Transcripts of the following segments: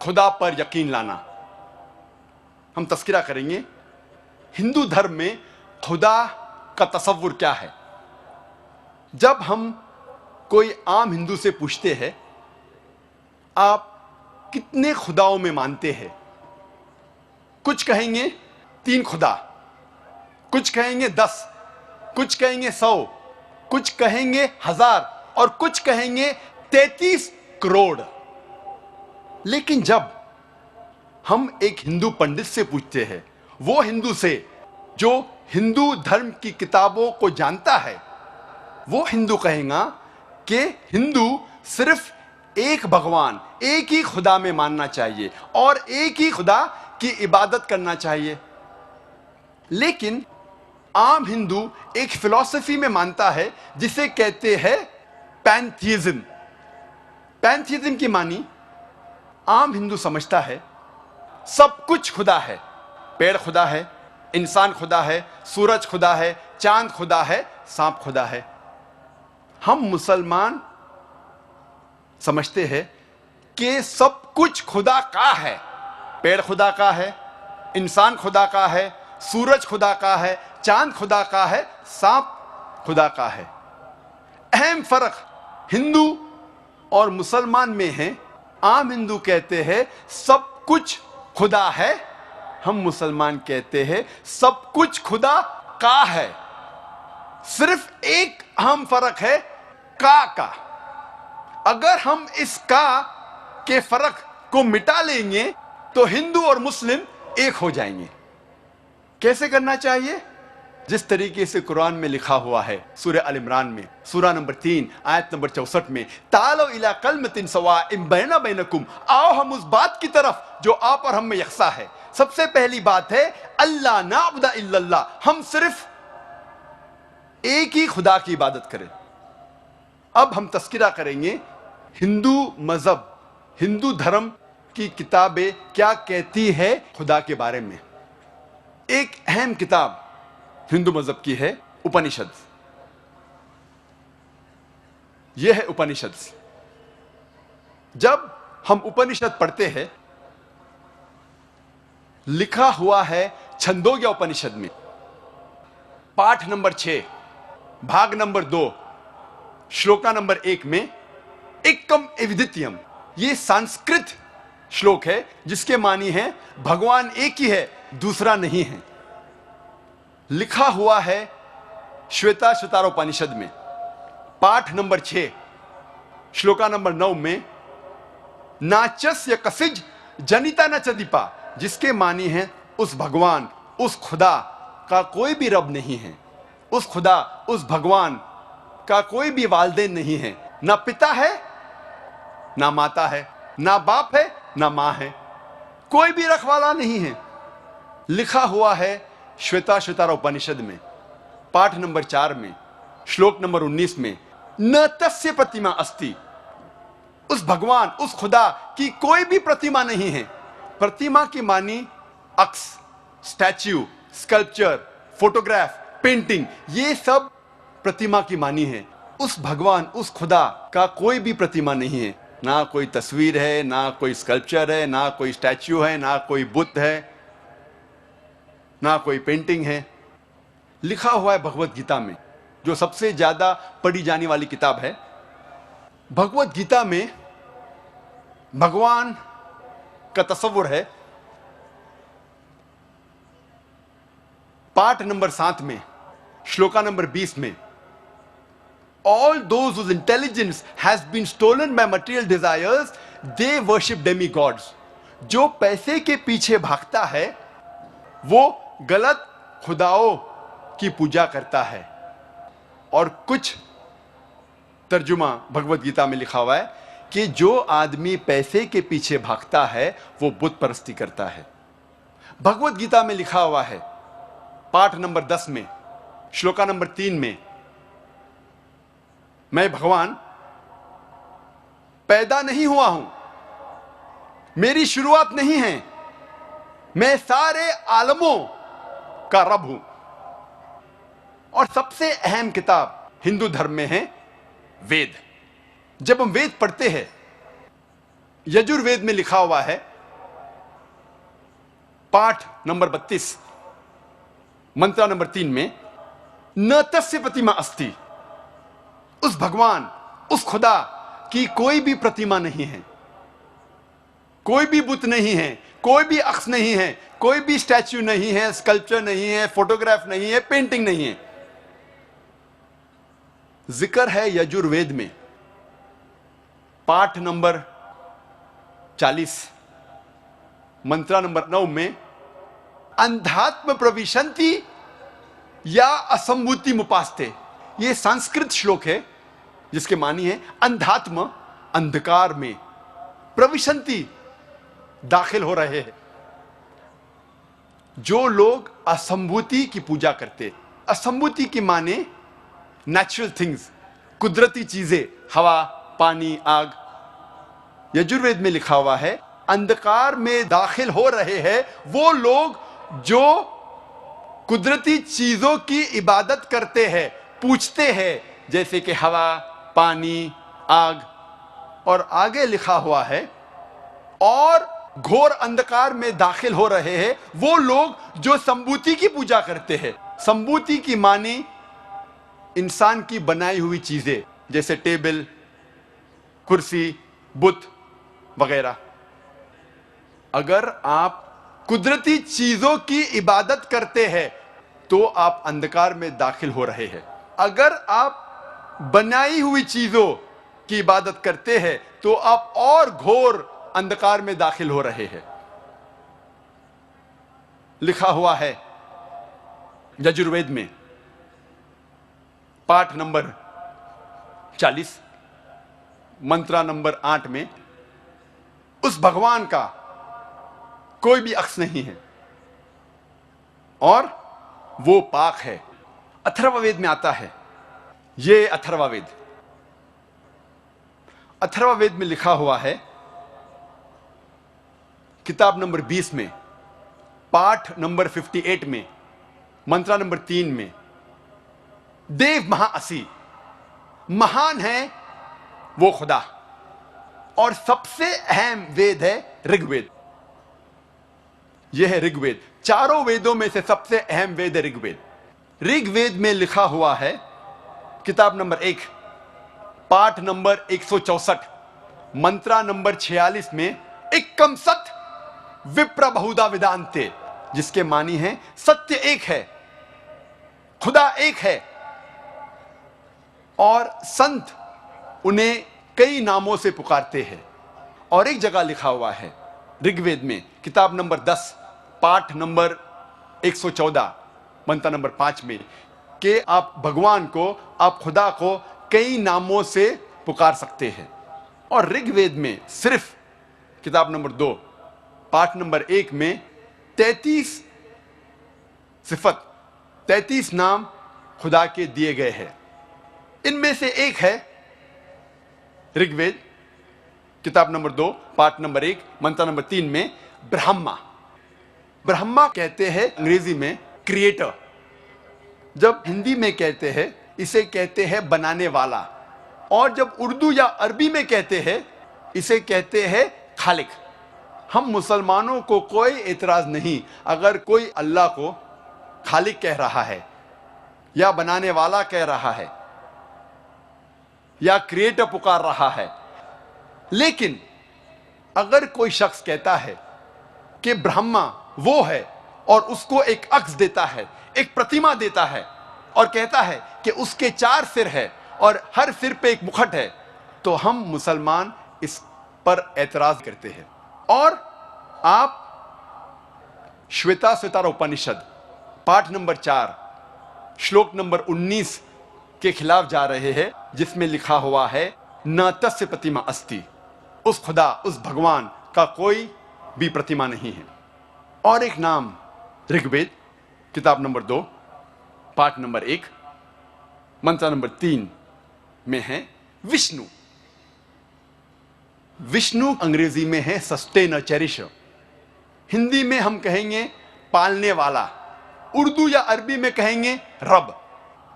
खुदा पर यकीन लाना। हम तस्करा करेंगे हिंदू धर्म में खुदा का तसव्वुर क्या है। जब हम कोई आम हिंदू से पूछते हैं आप कितने खुदाओं में मानते हैं, कुछ कहेंगे 3 खुदा, कुछ कहेंगे 10, कुछ कहेंगे 100, कुछ कहेंगे 1000 और कुछ कहेंगे 33 करोड़। लेकिन जब हम एक हिंदू पंडित से पूछते हैं, वो हिंदू से जो हिंदू धर्म की किताबों को जानता है, वो हिंदू कहेगा कि हिंदू सिर्फ एक भगवान, एक ही खुदा में मानना चाहिए और एक ही खुदा की इबादत करना चाहिए। लेकिन आम हिंदू एक फिलॉसफी में मानता है जिसे कहते हैं पैंथियज्म। पैंथियज्म की मानी आम हिंदू समझता है सब कुछ खुदा है। पेड़ खुदा है, इंसान खुदा है, सूरज खुदा है, चांद खुदा है, सांप खुदा है। हम मुसलमान समझते हैं कि सब कुछ खुदा का है। पेड़ खुदा का है, इंसान खुदा का है, सूरज खुदा का है, चांद खुदा का है, सांप खुदा का है। अहम फर्क हिंदू और मुसलमान में है। आम हिंदू कहते हैं सब कुछ खुदा है, हम मुसलमान कहते हैं सब कुछ खुदा का है। सिर्फ एक अहम फर्क है का। अगर हम इस का के फर्क को मिटा लेंगे तो हिंदू और मुस्लिम एक हो जाएंगे। कैसे करना चाहिए? जिस तरीके से कुरान में लिखा हुआ है सूरह अल इमरान में सूरा नंबर 3 आयत नंबर 64 में, तालो इला कलमतिन सवाइम बैना बैनकुम, आओ हम उस बात की तरफ जो आप और हम में यकसा है। सबसे पहली बात है अल्लाह नाबुदा इल्लल्लाह, हम सिर्फ एक ही खुदा की इबादत करें। अब हम तस्करा करेंगे हिंदू मजहब, हिंदू धर्म की किताबें क्या कहती है खुदा के बारे में। एक अहम किताब हिंदू मजहब की है उपनिषद। यह है उपनिषद। जब हम उपनिषद पढ़ते हैं, लिखा हुआ है छंदोग्य उपनिषद में पाठ नंबर 6 भाग नंबर 2 श्लोका नंबर 1 में एकम एविदित्यम, ये संस्कृत श्लोक है जिसके मानी है भगवान एक ही है, दूसरा नहीं है। लिखा हुआ है श्वेता श्वेतारोपनिषद में पाठ नंबर 6 श्लोका नंबर 9 में नाचस्य कसिज जनिता न चदीपा, जिसके मानी है उस भगवान, उस खुदा का कोई भी रब नहीं है। उस खुदा, उस भगवान का कोई भी वालिदैन नहीं है। ना पिता है, ना माता है, ना बाप है, ना मां है, कोई भी रखवाला नहीं है। लिखा हुआ है श्वेता श्वेतारोपनिषद में पाठ नंबर 4 में श्लोक नंबर 19 में न तस्य प्रतिमा अस्ति, उस भगवान, उस खुदा की कोई भी प्रतिमा नहीं है। प्रतिमा की मानी अक्स, स्टैच्यू, स्कल्पचर, फोटोग्राफ, पेंटिंग, ये सब प्रतिमा की मानी है। उस भगवान, उस खुदा का कोई भी प्रतिमा नहीं है। ना कोई तस्वीर है, ना कोई स्कल्पचर है, ना कोई स्टैच्यू है, ना कोई बुत है, ना कोई पेंटिंग है। लिखा हुआ है भगवत गीता में, जो सबसे ज्यादा पढ़ी जाने वाली किताब है। भगवत गीता में भगवान का तस्वुर है पाठ नंबर 7 में श्लोका नंबर 20 में, all those whose intelligence has been stolen by material desires, they worship demigods. जो पैसे के पीछे भागता है वो गलत खुदाओं की पूजा करता है। और कुछ तर्जुमा भगवत गीता में लिखा हुआ है कि जो आदमी पैसे के पीछे भागता है वो बुत परस्ती करता है। भगवत गीता में लिखा हुआ है पाठ नंबर 10 में श्लोका नंबर 3 में, मैं भगवान पैदा नहीं हुआ हूं, मेरी शुरुआत नहीं है, मैं सारे आलमों का रब हूं। और सबसे अहम किताब हिंदू धर्म में है वेद। जब हम वेद पढ़ते हैं, यजुर्वेद में लिखा हुआ है पाठ नंबर 32 मंत्र नंबर 3 में, न तस्य प्रतिमा अस्ति, उस भगवान, उस खुदा की कोई भी प्रतिमा नहीं है, कोई भी बुत नहीं है, कोई भी अक्स नहीं है, कोई भी स्टैच्यू नहीं है, स्कल्पचर नहीं है, फोटोग्राफ नहीं है, पेंटिंग नहीं है। जिक्र है यजुर्वेद में पाठ नंबर 40 मंत्र नंबर 9 में, अंधात्म प्रविशंति या असंभूति मुपास्ते। यह संस्कृत श्लोक है जिसके मानी है अंधात्म, अंधकार में, प्रविशंति, दाखिल हो रहे हैं। जो लोग असंभूति की पूजा करते, असंभूति की माने नेचुरल थिंग्स, कुदरती चीजें, हवा, पानी, आग। यजुर्वेद में लिखा हुआ है अंधकार में दाखिल हो रहे हैं वो लोग जो कुदरती चीजों की इबादत करते हैं, पूछते हैं, जैसे कि हवा, पानी, आग। और आगे लिखा हुआ है और घोर अंधकार में दाखिल हो रहे हैं वो लोग जो संभूति की पूजा करते हैं। संभूति की मानी इंसान की बनाई हुई चीजें, जैसे टेबल, कुर्सी, बुत वगैरह। अगर आप कुदरती चीजों की इबादत करते हैं तो आप अंधकार में दाखिल हो रहे हैं। अगर आप बनाई हुई चीजों की इबादत करते हैं तो आप और घोर अंधकार में दाखिल हो रहे हैं। लिखा हुआ है यजुर्वेद में पाठ नंबर 40 मंत्र नंबर 8 में, उस भगवान का कोई भी अक्स नहीं है और वो पाक है। अथर्ववेद में आता है, ये अथर्ववेद, अथर्ववेद में लिखा हुआ है किताब नंबर 20 में, पाठ नंबर 58 में, मंत्र नंबर 3 में, देव महाअसी, महान है वो खुदा। और सबसे अहम वेद है ऋग्वेद। यह है ऋग्वेद। चारों वेदों में से सबसे अहम वेद है ऋग्वेद। ऋग्वेद में लिखा हुआ है किताब नंबर 1 पाठ नंबर 164 मंत्र नंबर 46 में, एकम सत विप्र बहुधा विदांते, जिसके मानी है सत्य एक है, खुदा एक है और संत उन्हें कई नामों से पुकारते हैं। और एक जगह लिखा हुआ है ऋग्वेद में किताब नंबर 10 पाठ नंबर 114 मंत्र नंबर 5 में कि आप भगवान को, आप खुदा को कई नामों से पुकार सकते हैं। और ऋग्वेद में सिर्फ किताब नंबर 2 पाठ नंबर 1 में 33 सिफत, 33 नाम खुदा के दिए गए हैं। इनमें से एक है ऋग्वेद किताब नंबर 2 पाठ नंबर 1 मंत्र नंबर 3 में ब्रह्मा। ब्रह्मा कहते हैं अंग्रेजी में क्रिएटर। जब हिंदी में कहते हैं इसे कहते हैं बनाने वाला, और जब उर्दू या अरबी में कहते हैं इसे कहते हैं खालिक। हम मुसलमानों को कोई एतराज नहीं अगर कोई अल्लाह को खालिक कह रहा है या बनाने वाला कह रहा है या क्रिएटर पुकार रहा है। लेकिन अगर कोई शख्स कहता है कि ब्रह्मा वो है और उसको एक अक्स देता है, एक प्रतिमा देता है और कहता है कि उसके 4 सिर है और हर सिर पे एक मुखट है, तो हम मुसलमान इस पर एतराज करते हैं। और आप श्वेता स्वतार उपनिषद पाठ नंबर 4 श्लोक नंबर 19 के खिलाफ जा रहे हैं, जिसमें लिखा हुआ है न तस्य प्रतिमा अस्ति, उस खुदा, उस भगवान का कोई भी प्रतिमा नहीं है। और एक नाम ऋग्वेद किताब नंबर 2 पाठ नंबर 1 मंत्र नंबर 3 में है विष्णु। विष्णु अंग्रेजी में है सस्टेनर, चेरिशर। हिंदी में हम कहेंगे पालने वाला, उर्दू या अरबी में कहेंगे रब।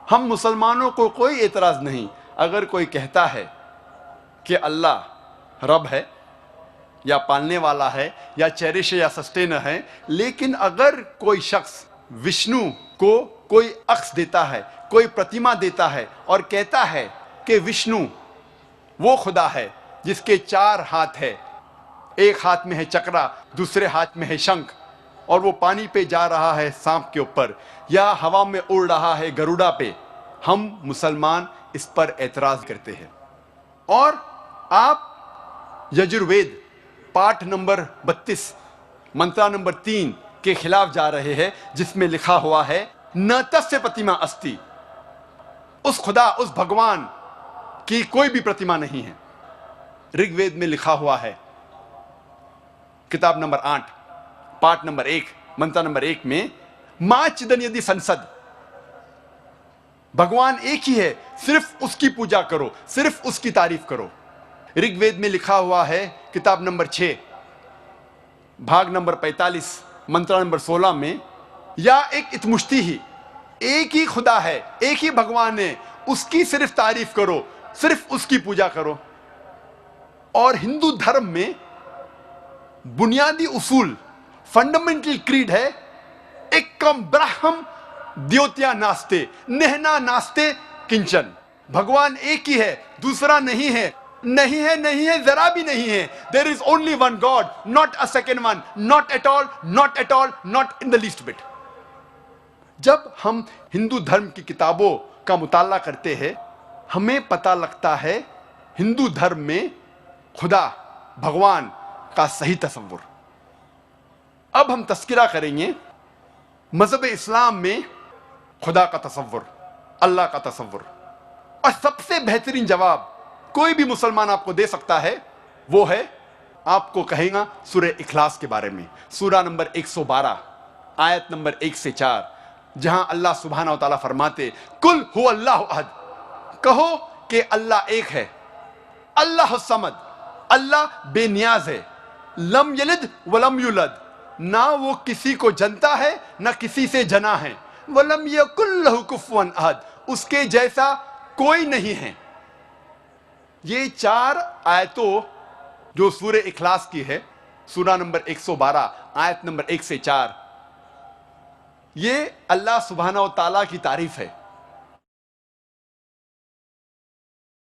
हम मुसलमानों को कोई एतराज नहीं अगर कोई कहता है कि अल्लाह रब है, या पालने वाला है या चेरिश या सस्टेनर है, लेकिन अगर कोई शख्स विष्णु को कोई अक्स देता है, कोई प्रतिमा देता है और कहता है कि विष्णु वो खुदा है जिसके 4 हाथ है, एक हाथ में है चक्रा, दूसरे हाथ में है शंख, और वो पानी पे जा रहा है सांप के ऊपर या हवा में उड़ रहा है गरुड़ा पे, हम मुसलमान इस पर एतराज करते हैं। और आप यजुर्वेद पाठ नंबर 32 मंत्रा नंबर 3 के खिलाफ जा रहे हैं, जिसमें लिखा हुआ है न तस्य प्रतिमा अस्ति, उस खुदा उस भगवान की कोई भी प्रतिमा नहीं है। ऋग्वेद में लिखा हुआ है किताब नंबर 8 पाठ नंबर 1 मंत्र नंबर 1 में मां चिदन यदि संसद, भगवान एक ही है, सिर्फ उसकी पूजा करो, सिर्फ उसकी तारीफ करो। ऋग्वेद में लिखा हुआ है किताब नंबर 6 भाग नंबर 45 मंत्र नंबर 16 में या एक इतमुश्ती ही, एक ही खुदा है, एक ही भगवान है, उसकी सिर्फ तारीफ करो, सिर्फ उसकी पूजा करो। और हिंदू धर्म में बुनियादी उसूल फंडामेंटल क्रीड है एकम ब्रह्म द्योत्या नास्ते नेहना नास्ते किंचन, भगवान एक ही है, दूसरा नहीं है, नहीं है, नहीं है, जरा भी नहीं है। There is only one God, not a second one, not at all, not at all, not in the least bit. जब हम हिंदू धर्म की किताबों का मुताला करते हैं, हमें पता लगता है हिंदू धर्म में खुदा भगवान का सही तस्वुर। अब हम तस्किरा करेंगे मजहब इस्लाम में खुदा का तस्वुर, अल्लाह का तस्वुर। और सबसे बेहतरीन जवाब कोई भी मुसलमान आपको दे सकता है, वो है आपको कहेगा सूरह इखलास के बारे में, सूरा नंबर 112 आयत नंबर 1 से 4, जहां अल्लाह सुब्हानहू व तआला फरमाते कुल हु अल्लाहु अहद, कहो कि अल्लाह एक है, अल्लाह समद, अल्लाह बेनियाज है, लम यलिद वलम युलद, ना वो किसी को जनता है ना किसी से जना है, वलम यकुल लहु कुफुवन अहद, उसके जैसा कोई नहीं है। ये 4 आयतों जो सूरह इखलास की है, सूरा नंबर 112 आयत नंबर 1 से 4, ये अल्लाह सुब्हानहू व तआला की तारीफ है।